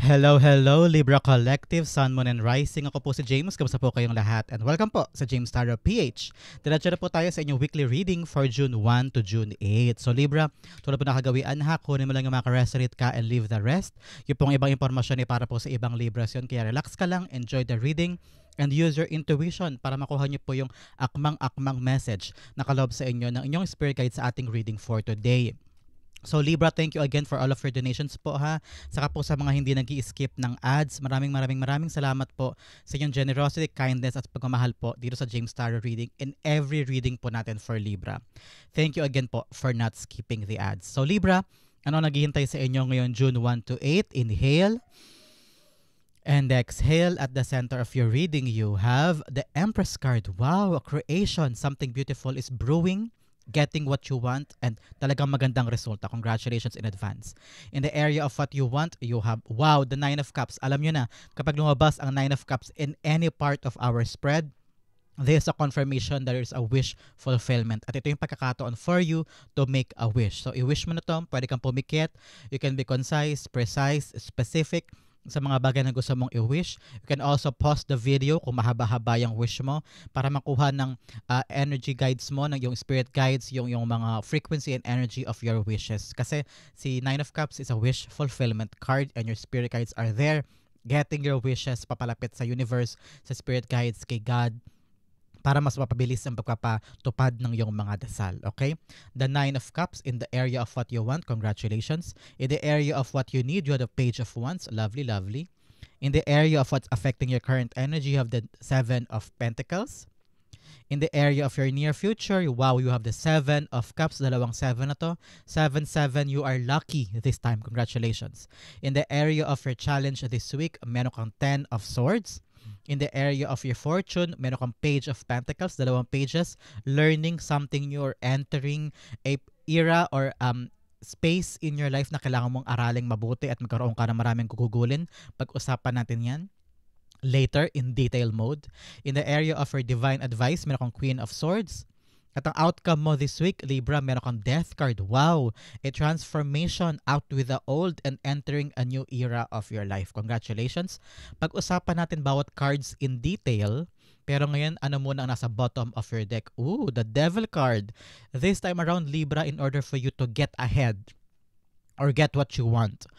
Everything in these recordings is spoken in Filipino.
Hello, hello, Libra Collective, Sun, Moon, and Rising. Ako po si James. Kamusta po kayong lahat? And welcome po sa James Tarot PH. Diretso na po tayo sa inyong weekly reading for June 1 to June 8. So Libra, tulad po nakagawian ha, kunin mo lang yung makaresonate ka and leave the rest. Yung pong ibang impormasyon ay para po sa ibang Libras yun. Kaya relax ka lang, enjoy the reading, and use your intuition para makuha niyo po yung akmang-akmang message na kaloob sa inyo ng inyong spirit guide sa ating reading for today. So Libra, thank you again for all of your donations po ha. Saka po sa mga hindi nag-i-skip ng ads, maraming salamat po sa inyong generosity, kindness at pagmamahal po dito sa James Tarot reading in every reading po natin for Libra. Thank you again po for not skipping the ads. So Libra, ano naghihintay sa inyo ngayon June 1 to 8? Inhale and exhale. At the center of your reading, you have the Empress card. Wow, a creation. Something beautiful is brewing, getting what you want, and talagang magandang resulta. Congratulations in advance. In the area of what you want, you have, wow, the Nine of Cups. Alam nyo na, kapag lumabas ang Nine of Cups in any part of our spread, this is a confirmation that there is a wish fulfillment. At ito yung pagkakataon for you to make a wish. So, i-wish mo na to. Pwede kang pumikit. You can be concise, precise, specific sa mga bagay na gusto mong i-wish. You can also pause the video kung mahaba-haba yung wish mo para makuha ng energy guides mo, ng yung spirit guides, yung mga frequency and energy of your wishes. Kasi si Nine of Cups is a wish fulfillment card and your spirit guides are there getting your wishes papalapit sa universe, sa spirit guides, kay God, para mas mapabilis ang pagpapatupad ng iyong mga dasal. Okay? The Nine of Cups in the area of what you want. Congratulations. In the area of what you need, you have the Page of Wands. Lovely, lovely. In the area of what's affecting your current energy, you have the Seven of Pentacles. In the area of your near future, wow, you have the Seven of Cups. Dalawang seven na to. 7-7, you are lucky this time. Congratulations. In the area of your challenge this week, meron kang 10 of Swords. In the area of your fortune, meron kang Page of Pentacles, dalawang pages, learning something new or entering a era or space in your life na kailangan mong araling mabuti at magkaroon ka ng maraming gugugulin. Pag-usapan natin yan later in detail mode. In the area of your divine advice, meron kang Queen of Swords. At ang outcome mo this week, Libra, meron kang Death card. Wow! A transformation out with the old and entering a new era of your life. Congratulations! Pag-usapan natin bawat cards in detail. Pero ngayon, ano muna ang nasa bottom of your deck? Ooh, the Devil card. This time around, Libra, in order for you to get ahead or get what you want,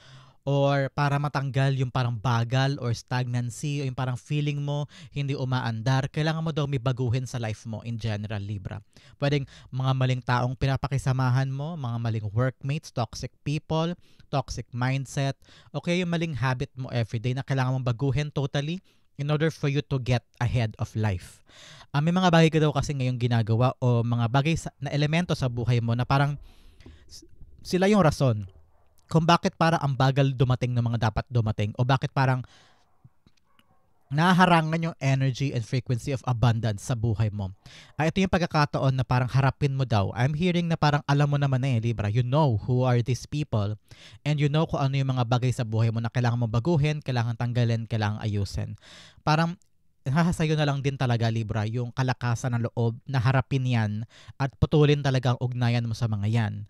or para matanggal yung parang bagal or stagnancy o yung parang feeling mo hindi umaandar, kailangan mo daw may baguhin sa life mo in general, Libra. Pwedeng mga maling taong pinapakisamahan mo, mga maling workmates, toxic people, toxic mindset, okay, yung maling habit mo everyday na kailangan mong baguhin totally in order for you to get ahead of life. May mga bagay ka daw kasi ngayong ginagawa o mga bagay na elemento sa buhay mo na parang sila yung rason kung bakit parang ang bagal dumating ng mga dapat dumating o bakit parang naharangan yung energy and frequency of abundance sa buhay mo. Ito yung pagkakataon na parang harapin mo daw. I'm hearing na parang alam mo naman na Libra. You know who are these people and you know kung ano yung mga bagay sa buhay mo na kailangan mo baguhin, kailangan tanggalin, kailangan ayusin. Parang sayo na lang din talaga, Libra, yung kalakasan ng loob na harapin yan at putulin talaga ang ugnayan mo sa mga yan.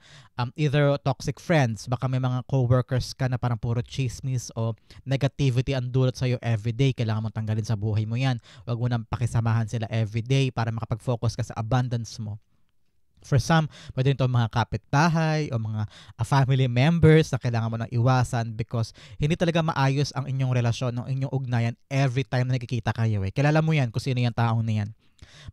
Either toxic friends, baka may mga co-workers ka na parang puro chismis o negativity ang dulot sa'yo everyday, kailangan mong tanggalin sa buhay mo yan. Huwag mo nang pakisamahan sila everyday para makapag-focus ka sa abundance mo. For some, pwede ito mga kapitbahay o mga family members na kailangan mo nang iwasan because hindi talaga maayos ang inyong relasyon, ang inyong ugnayan every time na nakikita kayo. Kilala mo yan kung sino yung taong na yan.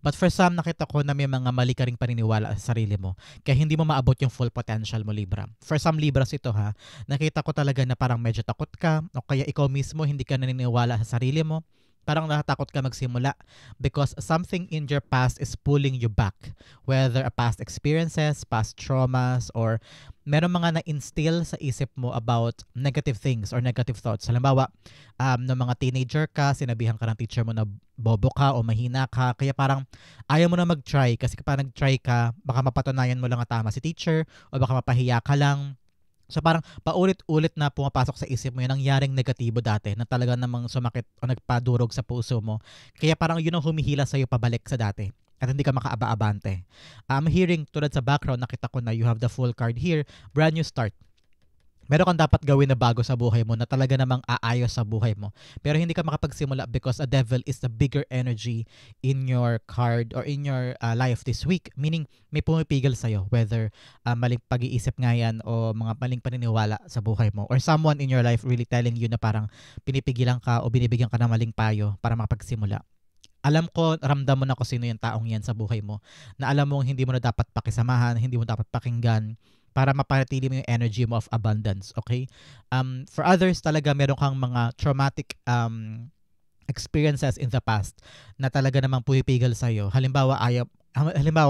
But for some, nakita ko na may mga mali ka ring paniniwala sa sarili mo. Kaya hindi mo maabot yung full potential mo, Libra. For some Libras ito ha, nakita ko talaga na parang medyo takot ka o kaya ikaw mismo hindi ka naniniwala sa sarili mo. Parang natatakot ka magsimula because something in your past is pulling you back. Whether a past experiences, past traumas, or meron mga na-instill sa isip mo about negative things or negative thoughts. Halimbawa, ng mga teenager ka, sinabihan ka ng teacher mo na bobo ka o mahina ka, kaya parang ayaw mo na mag-try kasi kapag nag-try ka, baka mapatunayan mo lang na tama si teacher o baka mapahiya ka lang. So parang paulit-ulit na pumapasok sa isip mo yung nangyaring negatibo dati na talaga namang sumakit o nagpadurog sa puso mo. Kaya parang yun ang humihila sa'yo pabalik sa dati at hindi ka makaaba-abante. I'm hearing tulad sa background, nakita ko na you have the full card here, brand new start. Meron kang dapat gawin na bago sa buhay mo na talaga namang aayos sa buhay mo. Pero hindi ka makapagsimula because a devil is the bigger energy in your card or in your life this week. Meaning, may pumipigil sa'yo whether maling pag-iisip nga yan o mga maling paniniwala sa buhay mo. Or someone in your life really telling you na parang pinipigilan ka o binibigyan ka ng maling payo para makapagsimula. Alam ko, ramdam mo na kung sino yung taong yan sa buhay mo, na alam mo hindi mo na dapat pakisamahan, hindi mo dapat pakinggan, para mapanatili mo yung energy mo of abundance, okay? For others, talaga meron kang mga traumatic experiences in the past na talaga namang pumipigil sa'yo. Halimbawa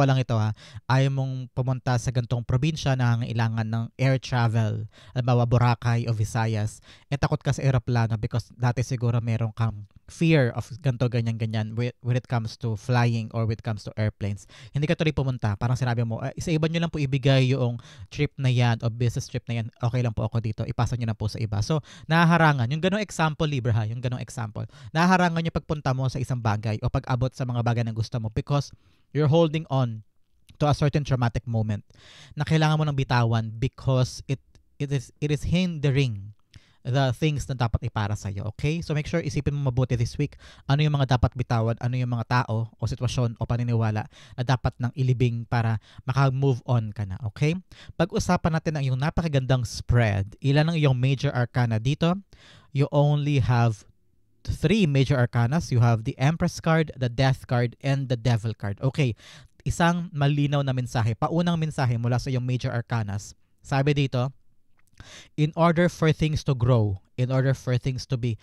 lang ito ayaw mong pumunta sa gantong probinsya na nangailangan ng air travel. Halimbawa, Boracay o Visayas. Takot ka sa aeroplano because dati siguro meron kang fear of ganto, ganyan when it comes to flying or when it comes to airplanes. Hindi ka tuloy pumunta. Parang sinabi mo, sa iba nyo lang po ibigay yung trip na yan o business trip na yan. Okay lang po ako dito. Ipasa nyo na po sa iba. So, nahaharangan. Yung ganong example, Libra yung ganong example. Nahaharangan yung pagpunta mo sa isang bagay o pag-abot sa mga bagay na gusto mo because you're holding on to a certain traumatic moment na kailangan mo nang bitawan because it is hindering the things na dapat ipara sa'yo, okay? So make sure isipin mo mabuti this week ano yung mga dapat bitawan, ano yung mga tao o sitwasyon o paniniwala na dapat nang ilibing para maka-move on ka na, okay? Pag-usapan natin ang iyong napakagandang spread. Ilan ang iyong major arcana dito? You only have 3 major arcanas. You have the Empress card, the Death card, and the Devil card. Okay, isang malinaw na mensahe. Paunang mensahe mula sa iyong major arcanas. Sabi dito, in order for things to grow, in order for things to be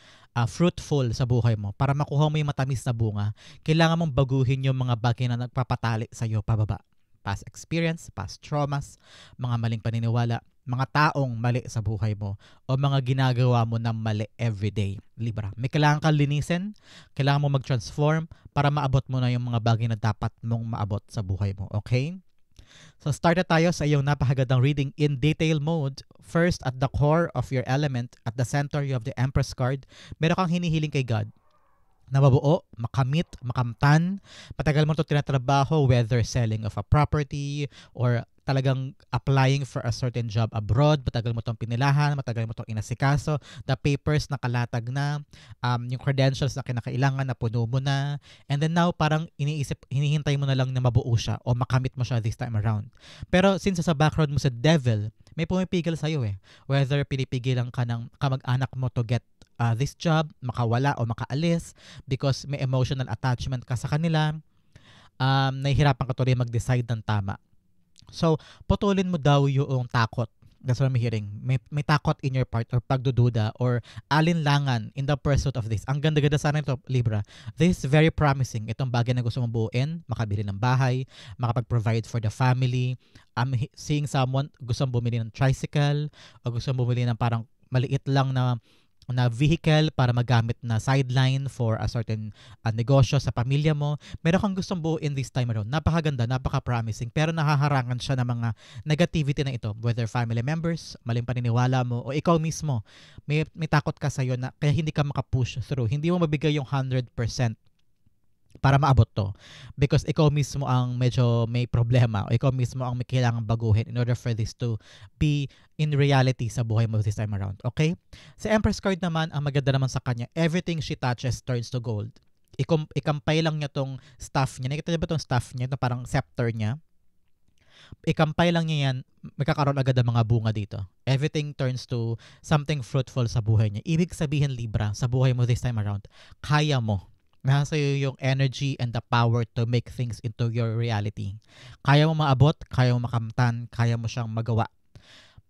fruitful sa buhay mo, para makuha mo yung matamis na bunga, kailangan mong baguhin yung mga bagay na nagpapatali sa iyo pababa. Past experience, past traumas, mga maling paniniwala, mga taong mali sa buhay mo, o mga ginagawa mo na mali everyday. Libra, may kailangan kang linisin, kailangan mo mag-transform para maabot mo na yung mga bagay na dapat mong maabot sa buhay mo. Okay? So start na tayo sa iyong napakagandang reading in detail mode. First, at the core of your element, at the center, you have the Empress card. Meron kang hinihiling kay God na mabuo, makamit, makamtan. Patagal mo ito tinatrabaho, whether selling of a property or talagang applying for a certain job abroad, matagal mo itong pinilahan, matagal mo itong inasikaso, the papers na kalatag na, yung credentials na kinakailangan na puno mo na, and then now parang hinihintay mo na lang na mabuo siya o makamit mo siya this time around. Pero since sa background mo sa devil, may pumipigil sa'yo whether pinipigilan ka ng kamag-anak mo to get this job, makawala o makaalis because may emotional attachment ka sa kanila, nahihirapan ka tuloy mag-decide ng tama. So, putulin mo daw yung takot. That's what I'm hearing. May takot in your part or pagdududa or alinlangan in the pursuit of this. Ang ganda-ganda sana ito, Libra. This is very promising. Itong bagay na gusto mong buuin, makabili ng bahay, makapag-provide for the family. Seeing someone gusto mong bumili ng tricycle o gusto mong bumili ng parang maliit lang na vehicle para magamit na sideline for a certain negosyo sa pamilya mo. Meron kang gustong buuin this time around. Napakaganda, napaka-promising. Pero nahaharangan siya ng mga negativity na ito. Whether family members, maling paniniwala mo, o ikaw mismo. May takot ka sa'yo na kaya hindi ka makapush through. Hindi mo mabigay yung 100% para maabot to. Because ikaw mismo ang medyo may problema o ikaw mismo ang may kailangang baguhin in order for this to be in reality sa buhay mo this time around. Okay? Sa Empress card naman, ang maganda naman sa kanya, everything she touches turns to gold. Ikampay lang niya tong staff niya. Nakita niyo ba tong staff niya? Ito parang scepter niya. Ikampay lang niya yan, magkakaroon agad ng mga bunga dito. Everything turns to something fruitful sa buhay niya. Ibig sabihin, Libra, sa buhay mo this time around, kaya mo. Nasa iyo yung energy and the power to make things into your reality. Kaya mo maabot, kaya mo makamtan, kaya mo siyang magawa.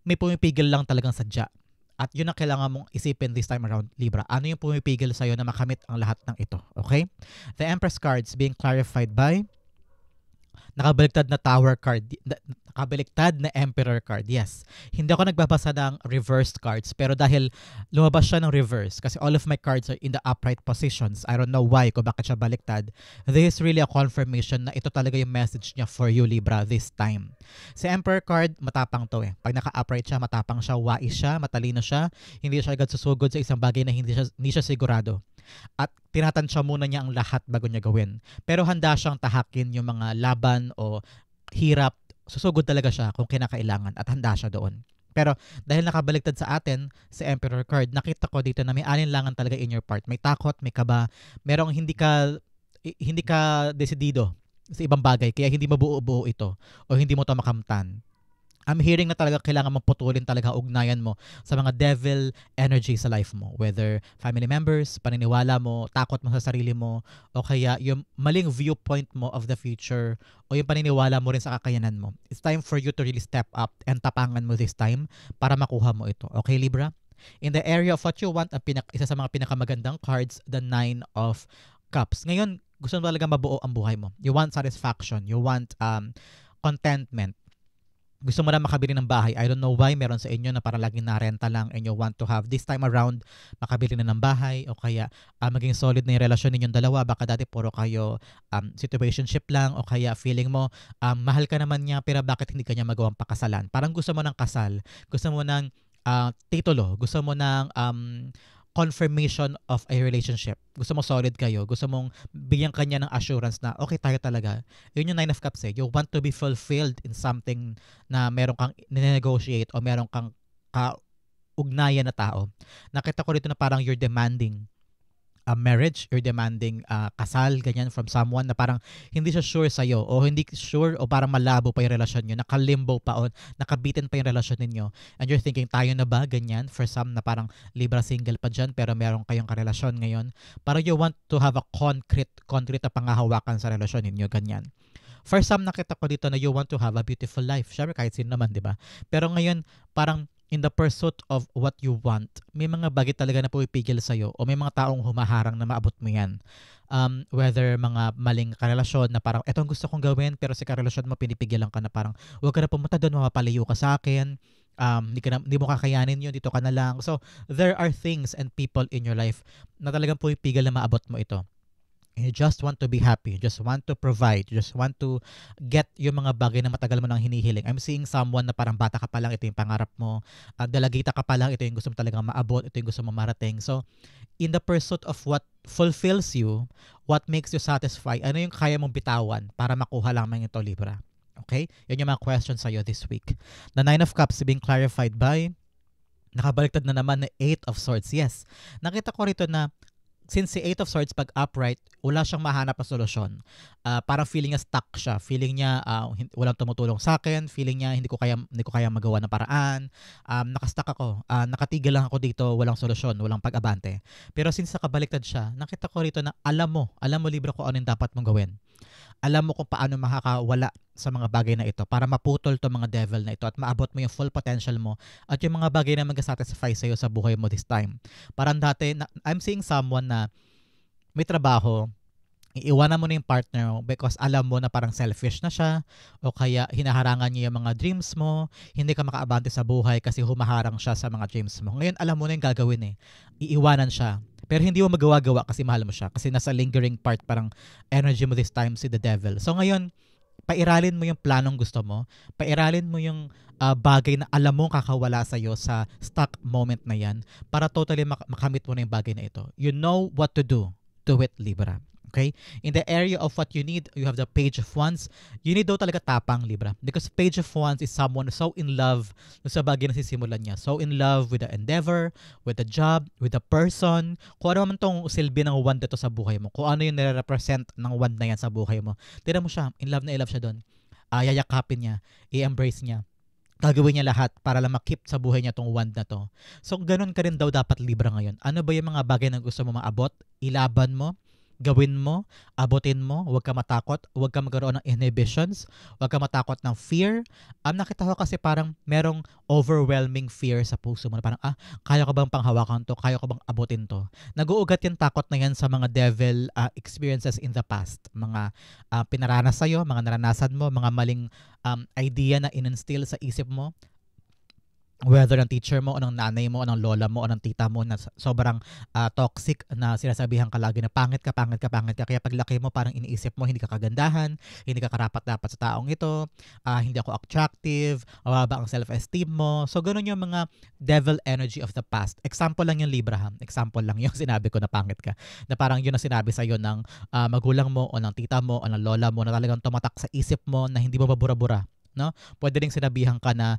May pumipigil lang talagang sadya. At yun ang kailangan mong isipin this time around, Libra. Ano yung pumipigil sa'yo na makamit ang lahat ng ito? Okay? The Empress cards being clarified by nakabaliktad na Tower card, nakabaliktad na Emperor card. Yes. Hindi ako nagbabasa ng reversed cards, pero dahil lumabas siya ng reverse, kasi all of my cards are in the upright positions. I don't know why, kung bakit siya baliktad. This is really a confirmation na ito talaga yung message niya for you, Libra, this time. Si Emperor card, matapang to Pag naka-upright siya, matapang siya, wais siya, matalino siya, hindi siya agad susugod sa isang bagay na hindi siya sigurado. At tinatansya muna niya ang lahat bago niya gawin. Pero handa siyang tahakin yung mga laban o hirap. Susugod talaga siya kung kinakailangan at handa siya doon. Pero dahil nakabaliktad sa atin si Emperor card, nakita ko dito na may alinlangan talaga in your part. May takot, may kaba, merong hindi ka desidido sa ibang bagay kaya hindi mabuo-buo ito o hindi mo to makamtan. I'm hearing na talaga kailangan mong putulin talaga ang ugnayan mo sa mga devil energy sa life mo. Whether family members, paniniwala mo, takot mo sa sarili mo, o kaya yung maling viewpoint mo of the future, o yung paniniwala mo rin sa kakayanan mo. It's time for you to really step up and tapangan mo this time para makuha mo ito. Okay, Libra? In the area of what you want, isa sa mga pinakamagandang cards, the Nine of Cups. Ngayon, gusto mo talaga mabuo ang buhay mo. You want satisfaction. You want contentment. Gusto mo na makabili ng bahay. I don't know why meron sa inyo na parang laging narenta lang and you want to have this time around makabili na ng bahay o kaya maging solid na yung relasyon ninyong dalawa. Baka dati puro kayo situationship lang o kaya feeling mo mahal ka naman niya pero bakit hindi ka niya magawang pakasalan. Parang gusto mo ng kasal, gusto mo ng titulo, gusto mo ng confirmation of a relationship. Gusto mo solid kayo. Gusto mong bigyan kanya ng assurance na okay tayo talaga. Yun yung Nine of Cups eh. You want to be fulfilled in something na meron kang negotiate o meron kang kaugnayan na tao. Nakita ko dito na parang you're demanding a marriage, you're demanding kasal, ganyan from someone na parang hindi siya sure sa'yo o hindi sure o parang malabo pa yung relasyon nyo, nakalimbo pa o nakabitin pa yung relasyon ninyo and you're thinking tayo na ba, ganyan, for some na parang Libra single pa dyan pero meron kayong karelasyon ngayon, parang you want to have a concrete na pangahawakan sa relasyon ninyo, ganyan. For some, nakita ko dito na you want to have a beautiful life. Syempre kahit sino naman, di ba? Pero ngayon, parang in the pursuit of what you want, may mga bagay talaga na pumipigil sa'yo o may mga taong humaharang na maabot mo yan. Whether mga maling karelasyon na parang eto ang gusto kong gawin pero sa karelasyon mo pinipigilan ka na parang huwag ka na pumunta doon, mapapalayo ka sa akin, hindi mo kakayanin yun, dito ka na lang. So, there are things and people in your life na talagang pumipigil na maabot mo ito. You just want to be happy. You just want to provide. You just want to get yung mga bagay na matagal mo nang hinihiling. I'm seeing someone na parang bata ka pa lang, ito yung pangarap mo. Dalagita ka pa lang, ito yung gusto mo talagang maabot. Ito yung gusto mo marating. So, in the pursuit of what fulfills you, what makes you satisfied, ano yung kaya mong bitawan para makuha lamang ito, Libra? Okay? Yan yung mga questions sa'yo this week. The Nine of Cups being clarified by, nakabaliktad na naman na Eight of Swords. Yes. Nakita ko rito na since si Eight of Swords pag upright, wala siyang mahanap na solusyon. Parang feeling niya stuck siya. Feeling niya walang tumutulong sa akin. Feeling niya hindi ko kaya magawa ng paraan. Nakastuck ako. Nakatigil lang ako dito, walang solusyon, walang pag-abante. Pero since nakabaliktad siya, nakita ko rito na alam mo Libra kung ano yung dapat mong gawin. Alam mo kung paano makakawala sa mga bagay na ito para maputol to mga devil na ito at maabot mo yung full potential mo at yung mga bagay na mag-satisfy sa'yo sa buhay mo this time. Parang dati, I'm seeing someone na may trabaho, iiwanan mo na yung partner mo because alam mo na parang selfish na siya o kaya hinaharangan niya yung mga dreams mo, hindi ka makaabante sa buhay kasi humaharang siya sa mga dreams mo. Ngayon, alam mo na yung gagawin eh. Iiwanan siya. Pero hindi mo magawa-gawa kasi mahal mo siya. Kasi nasa lingering part parang energy mo this time si the devil. So ngayon, pairalin mo yung planong gusto mo. Pairalin mo yung bagay na alam mo kakawala sa'yo sa stuck moment na yan para totally makamit mo na yung bagay na ito. You know what to do. Do it, Libra. Okay? In the area of what you need, you have the Page of Wands. You need daw talaga tapang, Libra. Because Page of Wands is someone so in love sa bagay na sisimulan niya. So in love with the endeavor, with the job, with the person. Kung ano man tong silbi ng wand ito sa buhay mo. Kung ano yung nire-represent ng wand na yan sa buhay mo. Tignan mo siya. In love siya doon. Yayakapin niya. I-embrace niya. Gagawin niya lahat para lang makip sa buhay niya tong wand na to. So ganun ka rin daw dapat, Libra, ngayon. Ano ba yung mga bagay na gusto mo maabot? Ilaban mo. Gawin mo, abutin mo, huwag ka matakot, huwag ka magkaroon ng inhibitions, huwag ka matakot ng fear. Nakita ko kasi parang merong overwhelming fear sa puso mo na parang, kaya ko bang panghawakan to? Kaya ko bang abutin to? Nag-uugat yung takot na yan sa mga devil experiences in the past. Mga pinaranas sa'yo, mga naranasan mo, mga maling idea na in-instill sa isip mo. Whether ng teacher mo o ng nanay mo o ng lola mo o ng tita mo na sobrang toxic na sinasabihan ka lagi na pangit ka kaya paglaki mo parang iniisip mo hindi ka kagandahan, hindi ka karapat-dapat sa taong ito, hindi ako attractive, mababa ang self-esteem mo. So ganun yung mga devil energy of the past. Example lang yung Libra, ha? Example lang yung sinabi ko na pangit ka. Na parang yun ang sinabi sa'yo ng magulang mo o ng tita mo o ng lola mo na talagang tumatak sa isip mo na hindi mo babura-bura. no? Pwede ring sinabihan ka na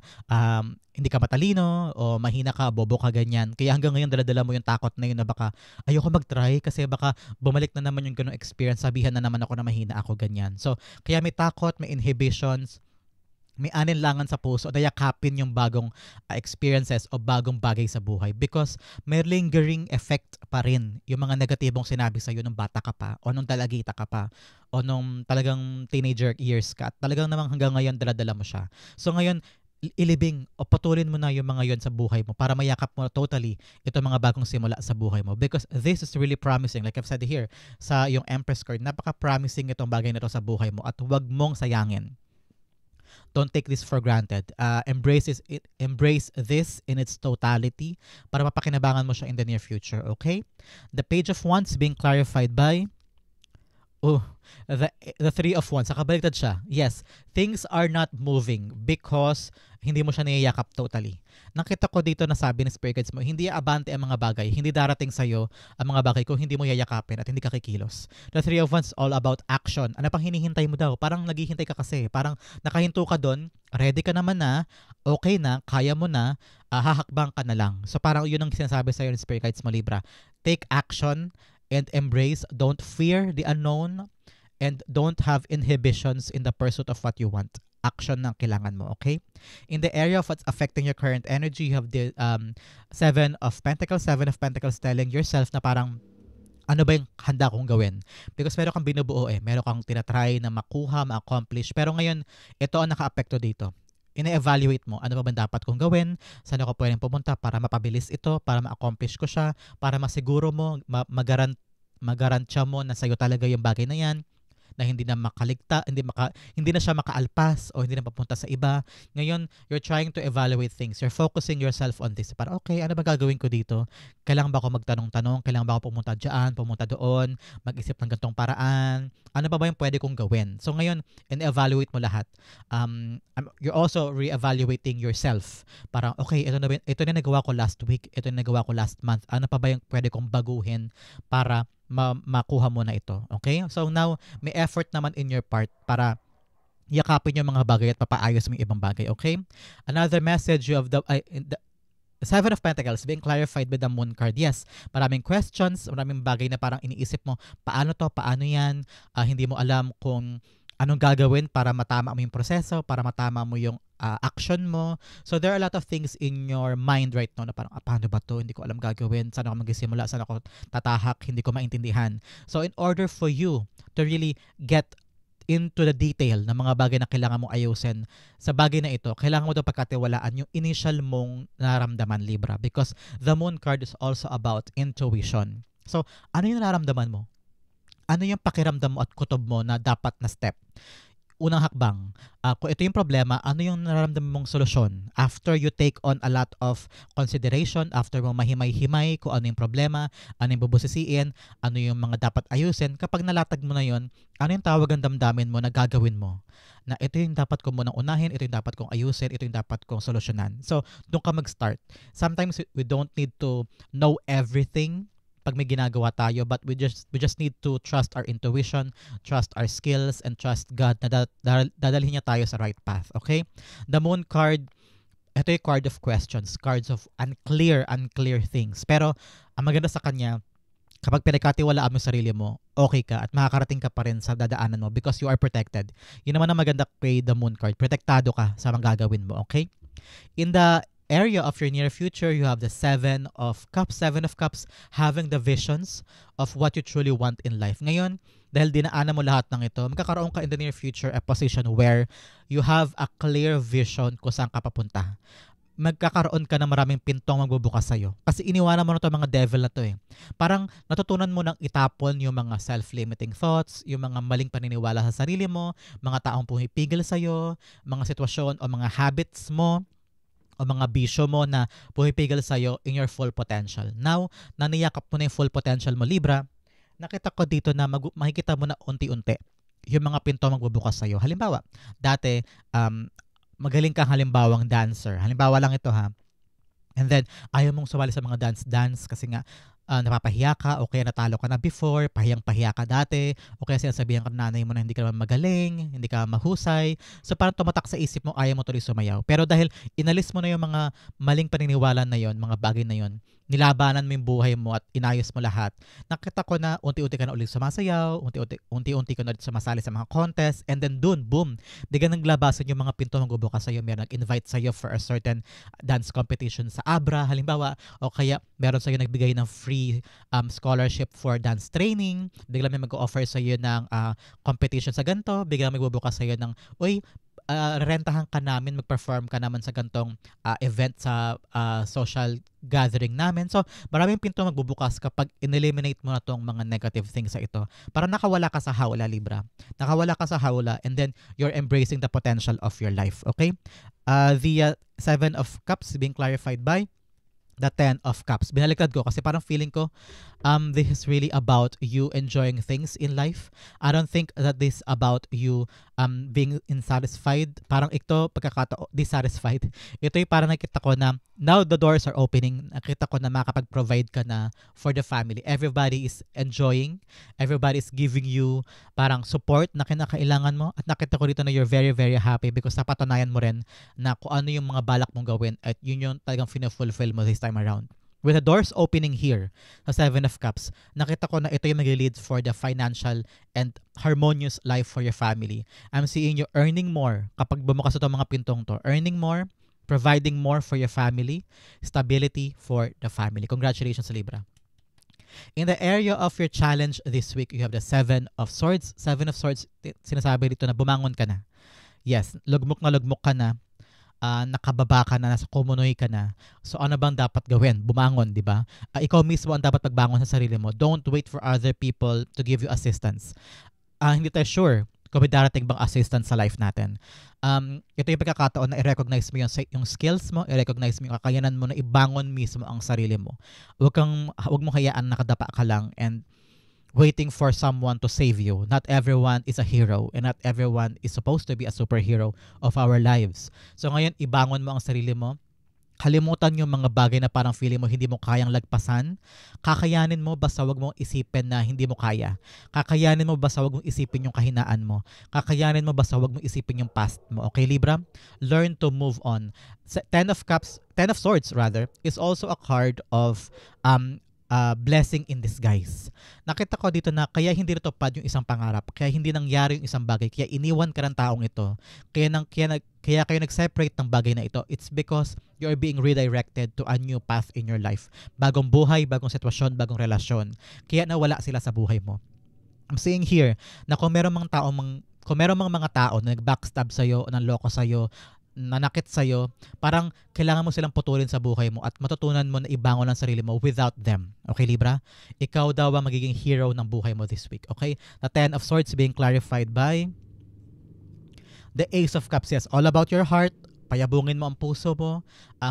hindi ka matalino o mahina ka, bobo ka, ganyan. Kaya hanggang ngayon dala-dala mo yung takot na yun na baka ayoko mag-try kasi baka bumalik na naman yung ganung experience, sabihan na naman ako na mahina ako, ganyan. So, kaya may takot, may inhibitions, may aninlangan sa puso na yakapin yung bagong experiences o bagong bagay sa buhay because may lingering effect pa rin yung mga negatibong sinabi sa'yo nung bata ka pa o nung dalagita ka pa o nung talagang teenager years ka at talagang namang hanggang ngayon daladala mo siya. So ngayon, ilibing o patulin mo na yung mga yon sa buhay mo para mayakap mo totally itong mga bagong simula sa buhay mo because this is really promising. Like I've said here sa yung Empress card, napaka-promising itong bagay na to sa buhay mo at huwag mong sayangin. Don't take this for granted. Embrace this in its totality para mapakinabangan mo siya in the near future, okay? The Page of Wands being clarified by the Three of Wands. Nakabaliktad siya. Yes, things are not moving because hindi mo siya niyayakap totally. Nakita ko dito na sabi ng spirit guides mo, hindi abante ang mga bagay, hindi darating sa'yo ang mga bagay kung hindi mo yayakapin at hindi ka kikilos. The Three of Wands all about action. Ano pang hinihintay mo daw? Parang naghihintay ka kasi. Parang nakahinto ka doon, ready ka naman na, okay na, kaya mo na, hahakbang ka na lang. So parang yun ang sinasabi sa'yo ng spirit guides mo, Libra. Take action and embrace. Don't fear the unknown and don't have inhibitions in the pursuit of what you want. Action ng kailangan mo, okay? In the area of what's affecting your current energy, you have the Seven of Pentacles telling yourself na parang ano ba yung handa kong gawin? Because meron kang binubuo meron kang tinatry na makuha, ma-accomplish. Pero ngayon, ito ang naka-apekto dito. Ine-evaluate mo, ano ba dapat kong gawin? Saan ako pwedeng pumunta para mapabilis ito, para ma-accomplish ko siya, para masiguro mo, magarantya mo na sa'yo talaga yung bagay na yan, na hindi na makaligta, hindi na siya makaalpas o hindi na papunta sa iba. Ngayon, you're trying to evaluate things. You're focusing yourself on this. Para okay, ano ba gagawin ko dito? Kailangan ba ako magtanong-tanong? Kailangan ba ako pumunta dyan, pumunta doon, mag-isip ng ganitong paraan? Ano ba yung pwede kong gawin? So ngayon, in-evaluate mo lahat. You're also re-evaluating yourself. Parang okay, ito na nagawa ko last week, ito na nagawa ko last month. Ano pa ba yung pwede kong baguhin para makuha mo na ito. Okay? So now, may effort naman in your part para yakapin yung mga bagay at papaayos mo yung ibang bagay. Okay? Another message of the Seven of Pentacles being clarified with the Moon card. Yes, maraming questions, maraming bagay na parang iniisip mo, paano to, paano yan, hindi mo alam kung anong gagawin para matama mo yung proseso, para matama mo yung action mo. So there are a lot of things in your mind right now na parang, paano ba to? Hindi ko alam gagawin. Saan ako magsisimula? Saan ako tatahak? Hindi ko maintindihan. So in order for you to really get into the detail ng mga bagay na kailangan mong ayusin sa bagay na ito, kailangan mo ito pagkatiwalaan yung initial mong naramdaman, Libra. Because the Moon card is also about intuition. So ano yung nararamdaman mo? Ano yung pakiramdam mo at kutob mo na dapat na step? Unang hakbang, kung ito yung problema, ano yung nararamdaman mong solusyon? After you take on a lot of consideration, after mo mahimay-himay kung ano yung problema, ano yung bubusisiin, ano yung mga dapat ayusin, kapag nalatag mo na yon, ano yung tawag ang damdamin mo na gagawin mo? Na ito yung dapat ko munang unahin, ito yung dapat kong ayusin, ito yung dapat kong solusyonan. So, doon ka mag-start. Sometimes we don't need to know everything pag may ginagawa tayo, but we just need to trust our intuition, trust our skills, and trust God na dadalhin niya tayo sa right path. Okay? The Moon card, ito yung card of questions, cards of unclear things. Pero ang maganda sa kanya, kapag pinagkatiwalaan mo yung sarili mo, okay ka at makakarating ka pa rin sa dadaanan mo because you are protected. Yun naman ang maganda kay the Moon card. Protektado ka sa mga gagawin mo. Okay? In the area of your near future, you have the Seven of Cups, having the visions of what you truly want in life. Ngayon, dahil dinaanan mo lahat ng ito, magkakaroon ka in the near future a position where you have a clear vision kung saan ka papunta. Magkakaroon ka ng maraming pintong magbubukas sa'yo. Kasi iniwanan mo na ito mga devil na to Parang natutunan mo nang itapon yung mga self-limiting thoughts, yung mga maling paniniwala sa sarili mo, mga taong pumipigil sa'yo, mga sitwasyon o mga habits mo, o mga bisyo mo na pumipigil sa'yo in your full potential. Now, naniyakap mo na yung full potential mo, Libra, nakita ko dito na makikita mo na unti-unti yung mga pinto magbubukas sa'yo. Halimbawa, dati, magaling kang halimbawang dancer. Halimbawa lang ito ha. And then, ayaw mong sumali sa mga dance kasi nga, napapahiya ka o kaya natalo ka na before, pahiyang-pahiya ka dati, o kaya sinasabihan ka ng nanay mo na hindi ka naman magaling, hindi ka mahusay. So parang tumatak sa isip mo, ayaw mo tuloy sumayaw. Pero dahil inalis mo na yung mga maling paniniwala na yon, mga bagay na yon, nilabanan mo yung buhay mo at inayos mo lahat. Nakita ko na unti-unti ka na ulit sumasayaw, unti-unti ka na ulit sumasali sa mga contest, and then dun, boom, di ka naglabasan yung mga pinto magbubukas sa'yo. Meron nag-invite sa'yo for a certain dance competition sa Abra, halimbawa, o kaya meron sa'yo nagbigay ng free scholarship for dance training, bigla may mag-offer sa'yo ng competition sa ganito, bigla may bubukas sa'yo ng, uy, rentahan ka namin, mag-perform ka naman sa gantong event sa social gathering namin. So, maraming pinto magbubukas kapag in-eliminate mo na tong mga negative things sa ito. Parang nakawala ka sa hawla, Libra. Nakawala ka sa hawla, and then you're embracing the potential of your life. Okay? The Seven of Cups being clarified by the Ten of Cups. Binaliktad ko kasi parang feeling ko this is really about you enjoying things in life. I don't think that this about you being insatisfied. Parang ito, dissatisfied. Ito yung parang nakita ko na now the doors are opening. Nakita ko na makapag-provide ka na for the family. Everybody is enjoying. Everybody is giving you parang support na kinakailangan mo. At nakita ko dito na you're very, very happy because napatunayan mo rin na kung ano yung mga balak mong gawin at yun yung talagang fulfill mo this time around. With the doors opening here sa Seven of Cups, nakita ko na ito yung mag-lead for the financial and harmonious life for your family. I'm seeing you earning more kapag bumukas ito mga pintong to. Earning more, providing more for your family, stability for the family. Congratulations, Libra. In the area of your challenge this week, you have the Seven of Swords. Seven of Swords, sinasabi dito na bumangon ka na. Yes, lugmok ka na. Nakababa ka na, nasa kumunoy ka na. So ano bang dapat gawin? Bumangon, di ba? Ikaw mismo ang dapat pagbangon sa sarili mo. Don't wait for other people to give you assistance. Hindi tayo sure kung may darating bang assistance sa life natin. Ito yung pagkakataon na i-recognize mo yung skills mo, i-recognize mo yung kakayanan mo na ibangon mismo ang sarili mo. Huwag mo hayaan nakadapa ka lang and waiting for someone to save you. Not everyone is a hero and not everyone is supposed to be a superhero of our lives. So ngayon, ibangon mo ang sarili mo. Kalimutan yung mga bagay na parang feeling mo hindi mo kayang lagpasan. Kakayanin mo basta wag mong isipin na hindi mo kaya. Kakayanin mo basta wag mong isipin yung kahinaan mo. Kakayanin mo basta wag mong isipin yung past mo. Okay, Libra? Learn to move on. Ten of Swords rather, is also a card of blessing in disguise. Nakita ko dito na kaya hindi natupad yung isang pangarap, kaya hindi nangyari yung isang bagay, kaya iniwan ka ng taong ito, kaya kayo nag-separate ng bagay na ito. It's because you are being redirected to a new path in your life. Bagong buhay, bagong sitwasyon, bagong relasyon. Kaya nawala sila sa buhay mo. I'm saying here na kung meron mga tao na nag-backstab sa'yo, nanloko sa'yo, nanakit sa'yo, parang kailangan mo silang putulin sa buhay mo at matutunan mo na ibangon ang sarili mo without them. Okay, Libra? Ikaw daw ang magiging hero ng buhay mo this week. Okay? The Ten of Swords being clarified by the Ace of Cups. Yes, all about your heart. Payabungin mo ang puso mo.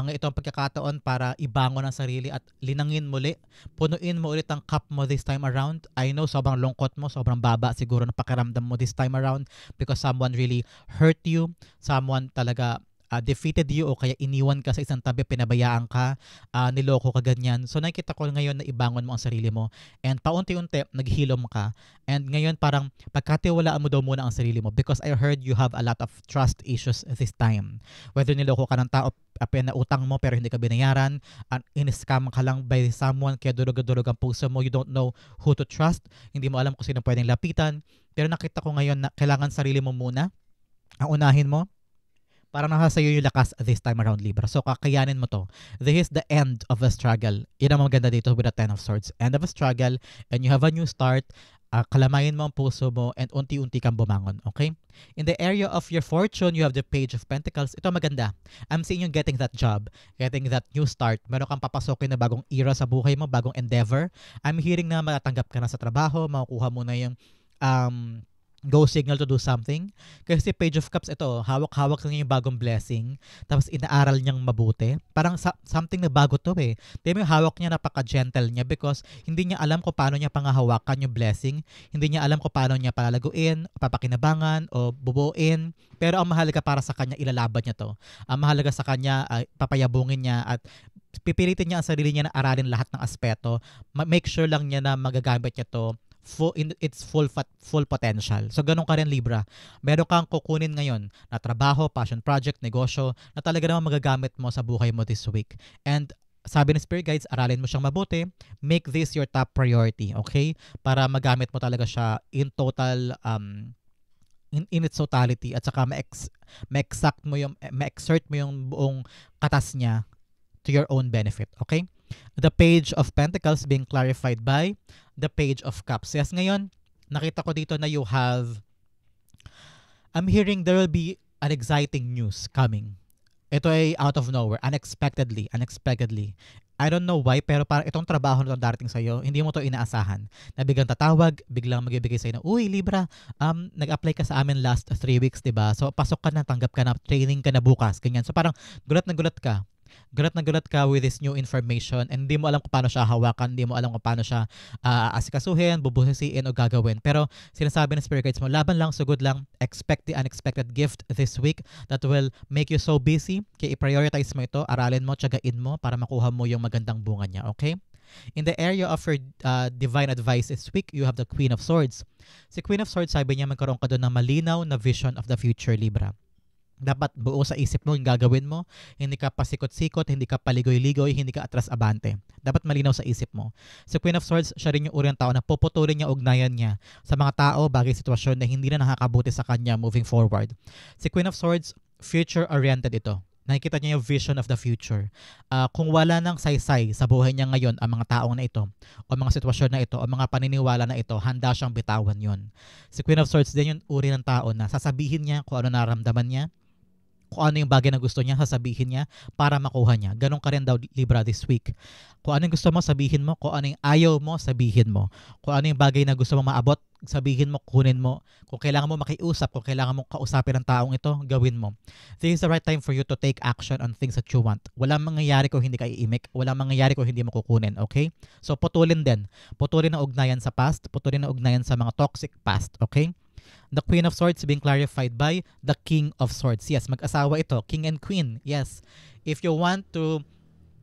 Itong pagkakataon para ibangon ang sarili at linangin muli. Punuin mo ulit ang cup mo this time around. I know, sobrang lungkot mo, sobrang baba siguro na pakiramdam mo this time around because someone really hurt you. Someone talaga defeated you o kaya iniwan ka sa isang tabi, pinabayaan ka, niloko ka ganyan. So nakikita ko ngayon na ibangon mo ang sarili mo and paunti-unti naghilom ka. And ngayon parang pagkatiwalaan mo daw muna ang sarili mo because I heard you have a lot of trust issues this time. Whether niloko ka ng tao, pinautang mo pero hindi ka binayaran, in-scam ka lang by someone kaya durog-durog ang puso mo, you don't know who to trust, hindi mo alam kung sino pwedeng lapitan. Pero nakita ko ngayon na kailangan sarili mo muna ang unahin mo. Parang nasa sa'yo yung lakas this time around, Libra. So, kakayanin mo to. This is the end of a struggle. Yun ang maganda dito with the Ten of Swords. End of a struggle and you have a new start. Kalamayin mo ang puso mo and unti-unti kang bumangon. Okay? In the area of your fortune, you have the Page of Pentacles. Ito maganda. I'm seeing you getting that job, getting that new start. Meron kang papasokin na bagong era sa buhay mo, bagong endeavor. I'm hearing na matatanggap ka na sa trabaho, makukuha mo na yung go signal to do something. Kasi Page of Cups ito, hawak-hawak lang yung bagong blessing, tapos inaaral niyang mabuti. Parang something na bago to eh. Tingnan mo yung hawak niya, napaka-gentle niya because hindi niya alam kung paano niya pangahawakan yung blessing. Hindi niya alam kung paano niya palalaguin, papakinabangan, o bubuin. Pero ang mahalaga para sa kanya, ilalaban niya to. Ang mahalaga sa kanya, papayabungin niya at pipilitin niya ang sarili niya na aralin lahat ng aspeto. Make sure lang niya na magagamit niya to in its full potential. So ganun ka rin Libra. Meron kang kukunin ngayon na trabaho, passion project, negosyo na talaga naman magagamit mo sa buhay mo this week. And sabi ng Spirit Guides, aralin mo siyang mabuti. Make this your top priority, okay? Para magamit mo talaga siya in total in its totality at saka ma-exert mo yung buong katas niya to your own benefit, okay? The Page of Pentacles being clarified by the Page of Cups. Yes, ngayon, nakita ko dito na I'm hearing there will be an exciting news coming. Ito ay out of nowhere, unexpectedly. I don't know why, pero parang itong trabaho na itong darating sa'yo, hindi mo to inaasahan. Na biglang tatawag, biglang magbibigay sa'yo na, uy, Libra, nag-apply ka sa amin last 3 weeks, diba? So, pasok ka na, tanggap ka na, training ka na bukas, ganyan. So, parang gulat na gulat ka. With this new information and hindi mo alam kung paano siya hawakan, hindi mo alam kung paano siya asikasuhin, bubuhisiin o gagawin. Pero sinasabi ng Spirit Guides mo, laban lang, sugod lang, expect the unexpected gift this week that will make you so busy. Kaya i-prioritize mo ito, aralin mo, tsagain mo para makuha mo yung magandang bunga niya, okay? In the area of your divine advice this week, you have the Queen of Swords. Si Queen of Swords, sabi niya, magkaroon ka doon ng malinaw na vision of the future, Libra. Dapat buo sa isip mo yung gagawin mo. Hindi ka pasikot-sikot, hindi ka paligoy-ligoy, hindi ka atras-abante. Dapat malinaw sa isip mo. Si Queen of Swords, siya rin yung uri ng tao na puputulin niya ugnayan niya sa mga tao, bagay, sitwasyon na hindi na nakakabuti sa kanya moving forward. Si Queen of Swords, future-oriented ito. Nakikita niya yung vision of the future. Kung wala nang saysay sa buhay niya ngayon ang mga taong na ito, o mga sitwasyon na ito, o mga paniniwala na ito, handa siyang bitawan yon. Si Queen of Swords din yung uri ng tao na sasabihin niya kung ano nararamdaman niya, kung ano yung bagay na gusto niya, sasabihin niya para makuha niya. Ganon ka rin daw, Libra, this week. Kung ano yung gusto mo, sabihin mo. Kung ano yung ayaw mo, sabihin mo. Kung ano yung bagay na gusto mo maabot, sabihin mo, kunin mo. Kung kailangan mo makiusap, kung kailangan mo kausapin ang taong ito, gawin mo. This is the right time for you to take action on things that you want. Walang mangyayari kung hindi ka iimik. Walang mangyayari kung hindi mo kukunin, okay? So, putulin din. Putulin ang ugnayan sa past. Putulin ang ugnayan sa mga toxic past, okay? The Queen of Swords being clarified by the King of Swords. Yes, mag-asawa ito. King and Queen. Yes. If you want to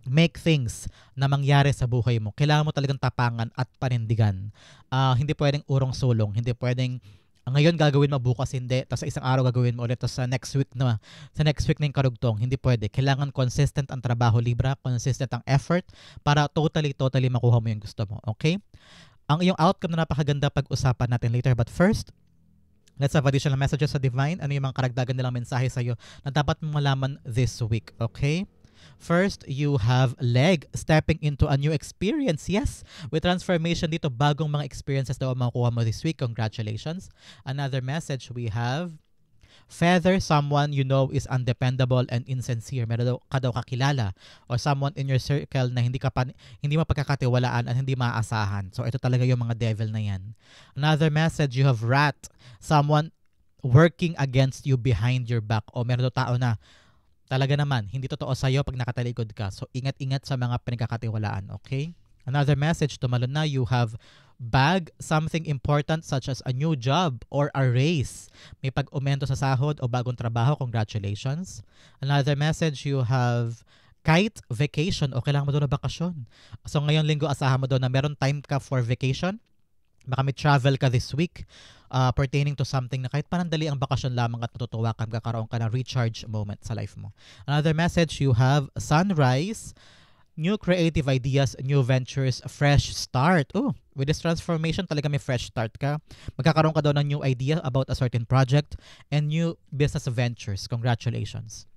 make things na mangyari sa buhay mo, kailangan mo talagang tapangan at panindigan. Hindi pwedeng urong-sulong. Hindi pwedeng ngayon gagawin mo, bukas hindi. Tapos sa isang araw gagawin mo ulit. Tapos sa next week na yung karugtong. Hindi pwede. Kailangan consistent ang trabaho, Libra. Consistent ang effort para totally makuha mo yung gusto mo. Okay? Ang iyong outcome na napakaganda pag-usapan natin later. But first, let's have additional messages sa Divine. Ano yung mga karagdagan nilang mensahe sa'yo na dapat mong malaman this week, okay? First, you have leg stepping into a new experience. Yes, with transformation dito, bagong mga experiences daw ang makukuha mo this week. Congratulations. Another message we have, feather someone you know is undependable and insincere. Meron ka daw kakilala or someone in your circle na hindi mo pagkakatiwalaan at hindi maaasahan. So ito talaga yung mga devil na yan. Another message, you have rat, someone working against you behind your back. O meron daw tao na talaga naman hindi totoo sa'yo pag nakatalikod ka. So ingat-ingat sa mga pinagkakatiwalaan, okay? Another message, tumalon na, you have bag something important such as a new job or a raise. May pag-aumento sa sahod o bagong trabaho. Congratulations. Another message, you have kite vacation o kailangan mo doon na bakasyon. So ngayon linggo, asahan mo doon na meron time ka for vacation. Baka may travel ka this week pertaining to something na kahit panandali ang bakasyon lamang at matutuwa ka, magkakaroon ka ng recharge moment sa life mo. Another message, you have sunrise, new creative ideas, new ventures, fresh start. Oh, with this transformation, talaga may fresh start ka. Magkakaroon ka daw ng new idea about a certain project and new business ventures. Congratulations.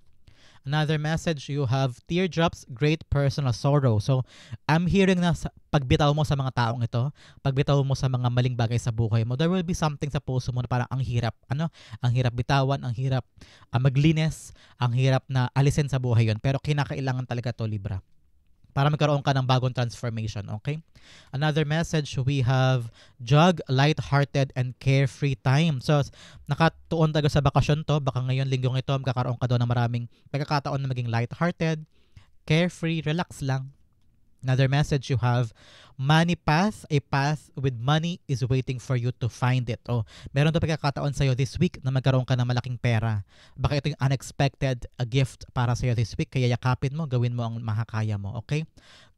Another message, you have teardrops, great personal sorrow. So, I'm hearing na pagbitaw mo sa mga taong ito, pagbitaw mo sa mga maling bagay sa buhay mo, there will be something sa puso mo na parang ang hirap. Ang hirap bitawan, ang hirap maglinis, ang hirap na alisin sa buhay yon. Pero kinakailangan talaga to, Libra. para magkaroon ka ng bagong transformation, okay? Another message, we have jog, light-hearted, and carefree time. So, nakatuon tayo sa bakasyon to. Baka ngayon, linggong ito, magkakaroon ka doon ng maraming pagkakataon na maging light-hearted, carefree, relax lang. Another message you have, money path, a path with money is waiting for you to find it. O, meron to pagkakataon sa'yo this week na magkaroon ka ng malaking pera. Baka ito yung unexpected gift para sa'yo this week, kaya yakapin mo, gawin mo ang makakaya mo, okay?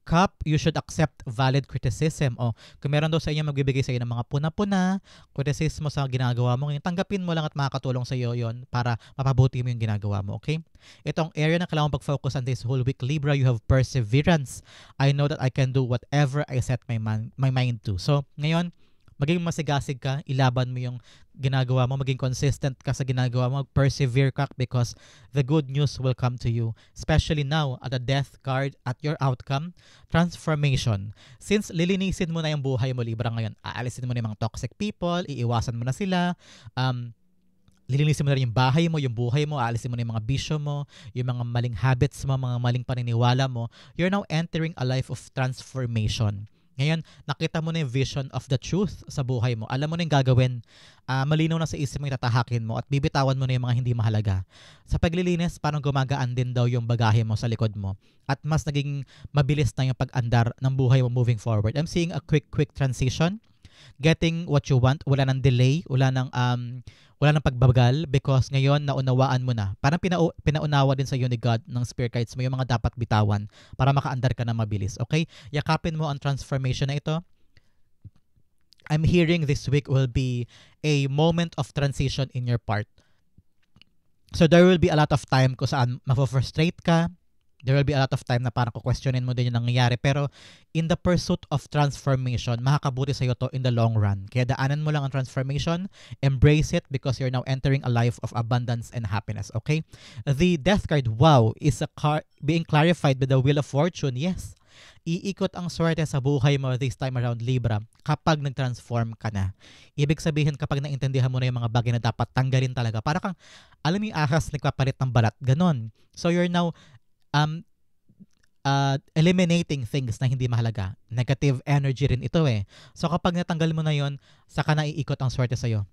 Cup, you should accept valid criticism. O, kung meron daw sa inyo magbibigay sa inyo ng mga puna-puna, kritisismo sa ginagawa mo, ngayon, tanggapin mo lang at makakatulong sa iyo yon para mapabuti mo yung ginagawa mo, okay? Itong area na kailangan pag-focus on this whole week, Libra, you have perseverance. I know that I can do whatever I set my mind to. So, ngayon, maging masigasig ka, ilaban mo yung ginagawa mo, maging consistent ka sa ginagawa mo, persevere ka because the good news will come to you. Especially now, at the death card, at your outcome, transformation. Since lilinisin mo na yung buhay mo, Libra, ngayon, aalisin mo na yung mga toxic people, iiwasan mo na sila, lilinisin mo na rin yung bahay mo, yung buhay mo, aalisin mo na yung mga bisyo mo, yung mga maling habits mo, mga maling paniniwala mo. You're now entering a life of transformation. Ngayon, nakita mo na yung vision of the truth sa buhay mo. Alam mo na yung gagawin. Malinaw na sa isip mo yung tatahakin mo at bibitawan mo na yung mga hindi mahalaga. Sa paglilinis, parang gumagaan din daw yung bagahe mo sa likod mo. At mas naging mabilis na yung pag-andar ng buhay mo moving forward. I'm seeing a quick transition. Getting what you want. Wala nang delay. Wala nang pagbagal because ngayon naunawaan mo na. Parang pinaunawa din sa iyo ni God ng spirit guides mo yung mga dapat bitawan para makaandar ka na mabilis. Okay? Yakapin mo ang transformation na ito. I'm hearing this week will be a moment of transition in your part. So there will be a lot of time kung saan mafo-frustrate ka. There will be a lot of time na parang kukwestiyonin mo din yung nangyayari. Pero in the pursuit of transformation, makakabuti sa'yo to in the long run. Kaya daanan mo lang ang transformation, embrace it because you're now entering a life of abundance and happiness. Okay? The death card, wow, is being clarified by the wheel of fortune. Yes. Iikot ang swerte sa buhay mo this time around, Libra, kapag nag-transform ka na. Ibig sabihin, kapag naintindihan mo na yung mga bagay na dapat tanggalin talaga, para kang, alam mo yung ahas nagpapalit ng balat, ganon. So you're now eliminating things na hindi mahalaga. Negative energy rin ito eh. So kapag natanggal mo na yon, saka na iikot ang swerte sa'yo.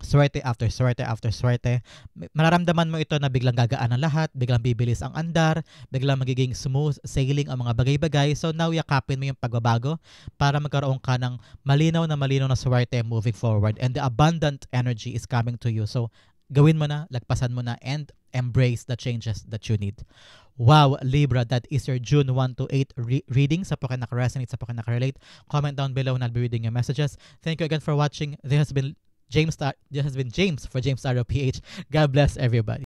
Swerte after swerte after swerte. Mararamdaman mo ito na biglang gagaan ang lahat, biglang bibilis ang andar, biglang magiging smooth sailing ang mga bagay-bagay. So now yakapin mo yung pagbabago para magkaroon ka ng malinaw na swerte moving forward. And the abundant energy is coming to you. So gawin mo na, lagpasan mo na, and embrace the changes that you need. Wow, Libra, that is your June 1 to 8 reading. Sa po kayo naka-resonate, sa po kayo naka-relate. Comment down below and I'll be reading your messages. Thank you again for watching. This has been James for James Tarot PH. God bless everybody.